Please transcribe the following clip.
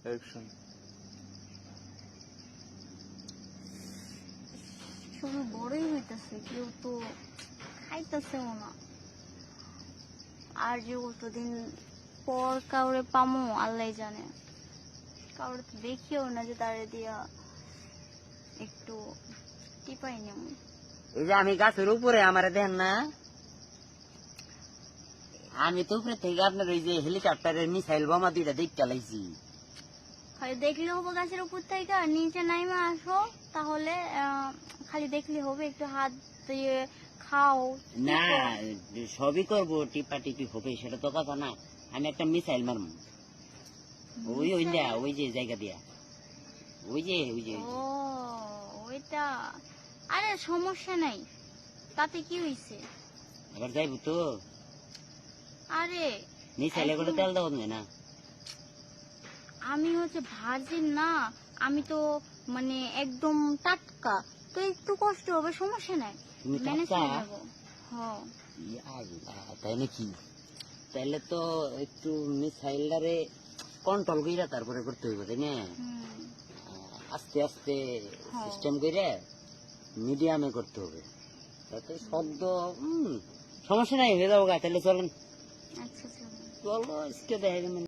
Action. শুধু বড়ই হইতেছে, কেউ তো খাইতেছেও না। আর যে কতদিন পর কাউরে পামো আল্লাহ জানে। কাউরে তো দেখিও না যে তারে দিয়া একটু টিপাই নেব। এই যে আমি গাছের উপরে আমারে দেন না, আমি তো উপরে থেকে আপনার ওই যে হেলিকপ্টারের মিসাইল বোমা দুইটা দেখতে লাইছি। খালি দেখলে হবে গাছের উপর থেকে, আর নিচে নাইমা আসো তাহলে খালি দেখলে হবে, একটু হাত দিয়ে খাও। না সবই করবো, টিপা টিপি হবে সেটা তো কথা না। আমি একটা মিসাইল মারবো ওই ওই না, ওই যে জায়গা দিয়া, ওই যে ওই যে ও ওইটা, আরে সমস্যা নাই, তাতে কি হইছে? আবার যাইবো তো। আরে মিসাইলে করে তেল দেওয়া না। আমি হচ্ছে ভার্জিন না, আমি তো মানে একদম টাটকা, তো একটু কষ্ট হবে, সমস্যা নাই, তুমি ম্যানেজ টাটকা? করে যাবো। হ্যাঁ তাই নাকি? তাইলে তো একটু মিসাইলটারে কন্ট্রোল কইরা তারপরে করতে হইব, তাই না? আস্তে আস্তে সিস্টেম কইরা মিডিয়ামে করতে হবে, তাতে শব্দ সমস্যা নাই, হয়ে যাবো গা। তাহলে চলেন, আচ্ছা চলো। চলো আজকে দেখা